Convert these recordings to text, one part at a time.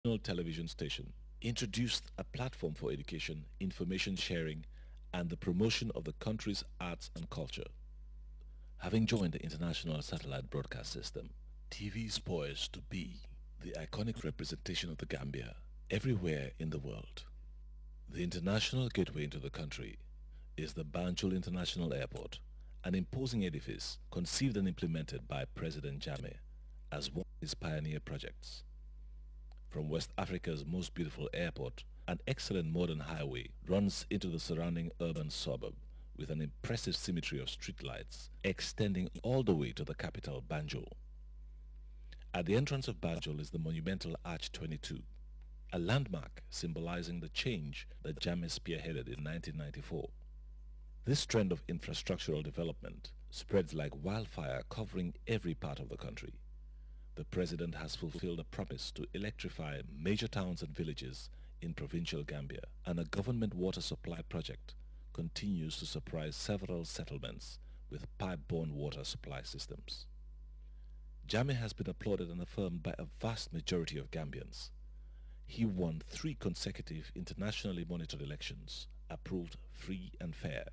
national television station, introduced a platform for education, information sharing, and the promotion of the country's arts and culture. Having joined the international satellite broadcast system, TV is poised to be the iconic representation of the Gambia everywhere in the world. The international gateway into the country is the Banjul International Airport, an imposing edifice conceived and implemented by President Jammeh as one of his pioneer projects. From West Africa's most beautiful airport, an excellent modern highway runs into the surrounding urban suburb with an impressive symmetry of streetlights extending all the way to the capital, Banjul. At the entrance of Banjul is the monumental Arch 22, a landmark symbolizing the change that Jammeh spearheaded in 1994. This trend of infrastructural development spreads like wildfire, covering every part of the country. The president has fulfilled a promise to electrify major towns and villages in provincial Gambia, and a government water supply project continues to surprise several settlements with pipe-borne water supply systems. Jammeh has been applauded and affirmed by a vast majority of Gambians. He won 3 consecutive internationally monitored elections, approved free and fair.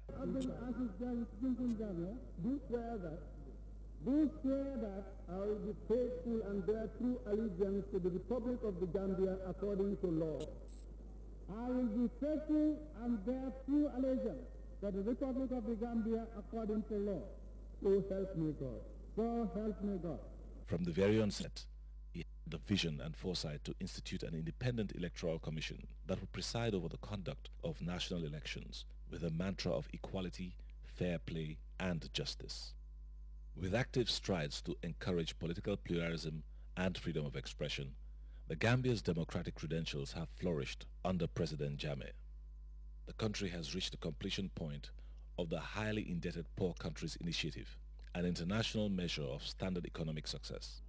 Do swear that I will be faithful and bear true allegiance to the Republic of the Gambia according to law. I will be faithful and bear true allegiance to the Republic of the Gambia according to law. So help me God. So help me God. From the very onset, he had the vision and foresight to institute an independent electoral commission that would preside over the conduct of national elections with a mantra of equality, fair play, and justice. With active strides to encourage political pluralism and freedom of expression, the Gambia's democratic credentials have flourished under President Jammeh. The country has reached the completion point of the highly indebted Poor Countries Initiative, an international measure of standard economic success.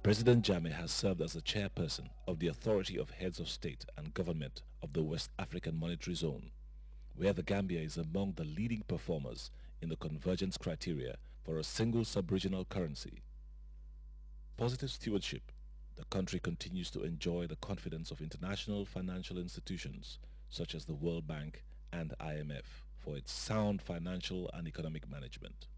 President Jammeh has served as the chairperson of the Authority of Heads of State and Government of the West African Monetary Zone, where the Gambia is among the leading performers in the convergence criteria for a single sub-regional currency. Positive stewardship, the country continues to enjoy the confidence of international financial institutions such as the World Bank and IMF for its sound financial and economic management.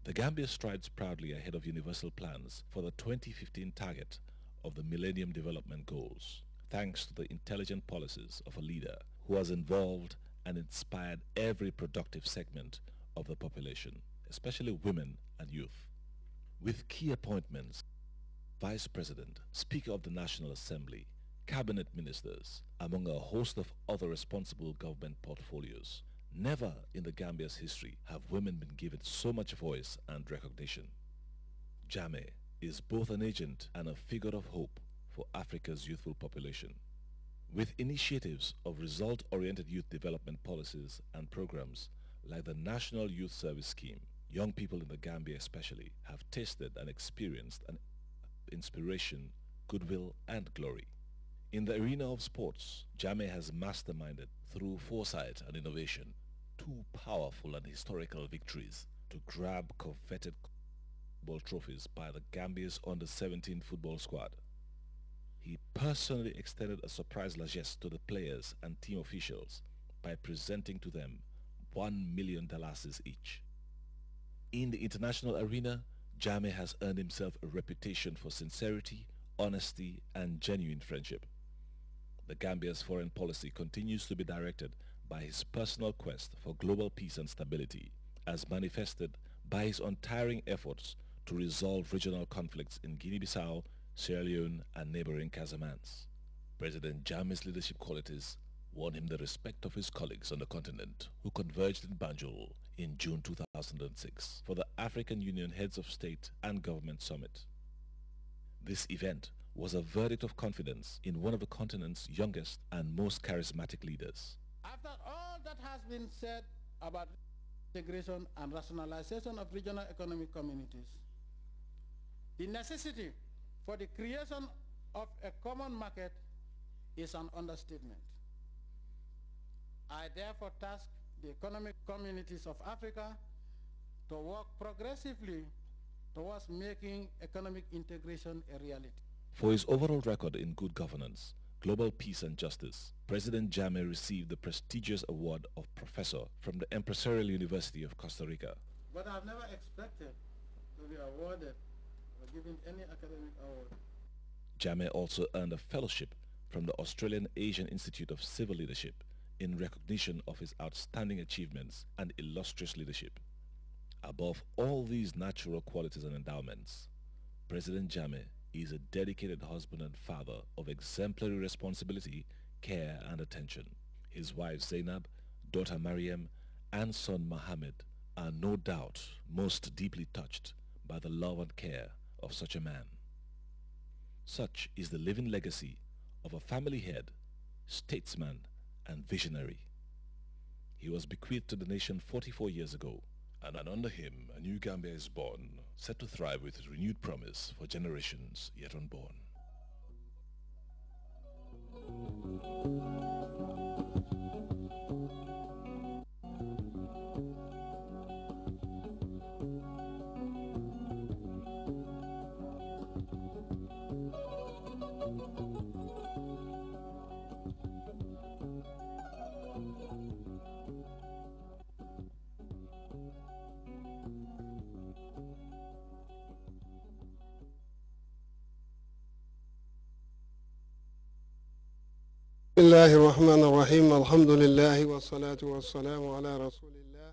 The Gambia strides proudly ahead of universal plans for the 2015 target of the Millennium Development Goals, thanks to the intelligent policies of a leader who has involved and inspired every productive segment of the population, especially women and youth. With key appointments, Vice President, Speaker of the National Assembly, Cabinet Ministers, among a host of other responsible government portfolios, never in the Gambia's history have women been given so much voice and recognition. Jammeh is both an agent and a figure of hope for Africa's youthful population. With initiatives of result-oriented youth development policies and programs like the National Youth Service Scheme, young people in the Gambia especially have tasted and experienced an inspiration, goodwill, and glory. In the arena of sports, Jammeh has masterminded through foresight and innovation 2 powerful and historical victories to grab coveted football trophies by the Gambia's under-17 football squad. He personally extended a surprise largesse to the players and team officials by presenting to them $1 million each. In the international arena, Jammeh has earned himself a reputation for sincerity, honesty, and genuine friendship. The Gambia's foreign policy continues to be directed by his personal quest for global peace and stability, as manifested by his untiring efforts to resolve regional conflicts in Guinea-Bissau, Sierra Leone, and neighboring Casamance. President Jammeh's leadership qualities won him the respect of his colleagues on the continent, who converged in Banjul in June 2006 for the African Union Heads of State and Government Summit. This event was a verdict of confidence in one of the continent's youngest and most charismatic leaders. After all that has been said about integration and rationalization of regional economic communities, the necessity for the creation of a common market is an understatement. I therefore task the economic communities of Africa to work progressively towards making economic integration a reality. For his overall record in good governance, global peace and justice, President Jammeh received the prestigious award of Professor from the Empresarial University of Costa Rica. But I've never expected to be awarded or given any academic award. Jammeh also earned a fellowship from the Australian Asian Institute of Civil Leadership in recognition of his outstanding achievements and illustrious leadership. Above all these natural qualities and endowments, President Jammeh is a dedicated husband and father of exemplary responsibility, care and attention. His wife Zainab, daughter Mariam and son Mohammed are no doubt most deeply touched by the love and care of such a man. Such is the living legacy of a family head, statesman and visionary. He was bequeathed to the nation 44 years ago, and under him a new Gambia is born, set to thrive with renewed promise for generations yet unborn. بسم الله الرحمن الرحيم الحمد لله والصلاة والسلام على رسول الله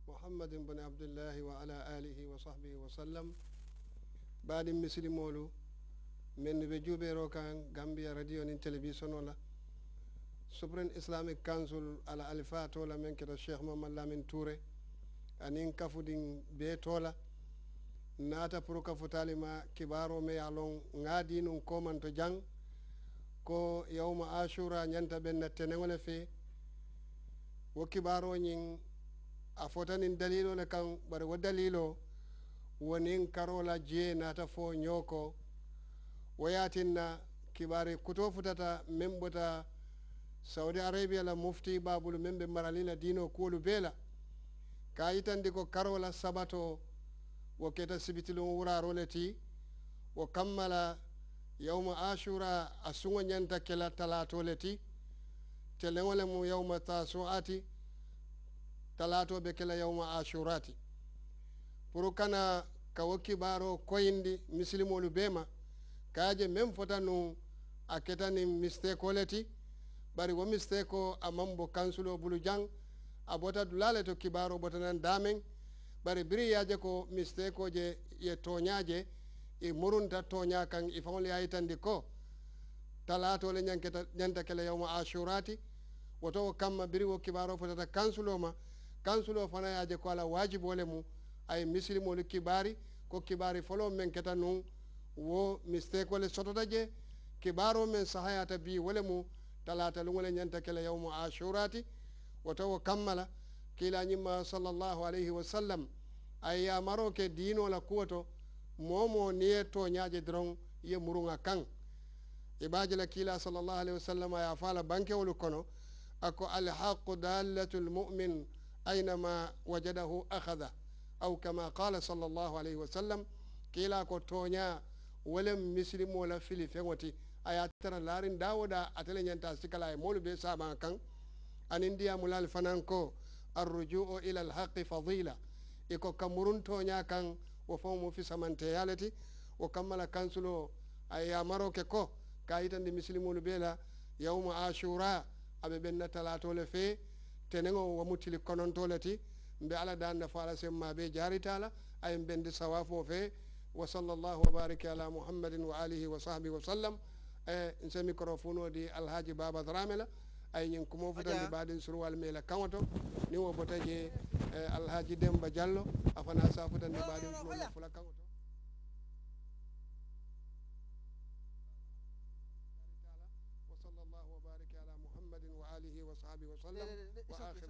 محمد بن عبد الله وعلى آله وصحبه وسلم بعد مثل مولو من بجوبي روكان غامبيا راديو نين تلفزيون ولا سوبرين اسلاميك كونسل على الفات ولا من كده الشيخ محمد لامين توري انين كافودين بيتولا ناتا بروكا فوتاليما كبارو مي يالون غادي نون كومان تو جان ko yawma ashura nyanta ben tenengole fe wo kibaro nyin a fotanin dalilo le kan bare wo dalilo wonin karola je nata fo nyoko wayatinna kibare kuto futata membota Saudi Arabia la mufti babulu membe maralina dino kulu bela kayitandi ko karola sabato wo keta sibitilu wuraro leti wo kammala yawma ashura asungo nyanta kela talato leti telengole mu yawma tasuati talato be kela yawma ashurati purukana kawoki baro koyindi muslimolu bema kaje mem fotanu aketani mistake leti bari wo mistake amambo kansulo bulu jang abota dulale to kibaro botanan damen bari biri yaje ko mistake je ye toñaje e murunta toña kan e fawli aytandi ko talato le nyanta kele yawma ashurati woto kamma biri wo kibaro fotata kansulo fana yaje ko ala wajibo le mu ay muslimo le kibari ko kibari folo men keta nun wo mistake le sotota je kibaro men sahayata bi wole mu talata lu ngole nyanta kele yawma ashurati woto kammala kila nyima sallallahu alayhi wa sallam ay ya maroke dino la kuwato momo niye to nyaaje dron ye murunga kan ibaji la kila sallallahu alaihi wasallam ya fala banke wolu kono ako al haqq dalatu al mu'min aynama wajadahu akhadha aw kama qala sallallahu alaihi wasallam kila ko tonya wala muslimo la fili fengoti aya tara larin dawoda atele nyanta sikala e molu be sama kan anin dia mulal fananko arruju'u ila al haqq fadila iko kamurun tonya kan wo fawmo fi samanteyaleti wo kammala kansulo aya maroke ko kayitandi muslimolu bela yawma ashura abe benna talatole fe tenengo wo mutili konontoleti mbe ala danna fala semma be jaritala ay bendi sawafo fe wa sallallahu wa baraka ala muhammadin wa alihi wa sahbihi wa sallam nse microphone di alhaji baba dramela ay nyin kumo futandi badin surwal mela kawoto ni wo botaje alhaji demba diallo afana sa futandi badin surwal fula kawoto wa sallallahu wa baraka ala muhammadin wa alihi wa sahbihi wa sallam wa akhir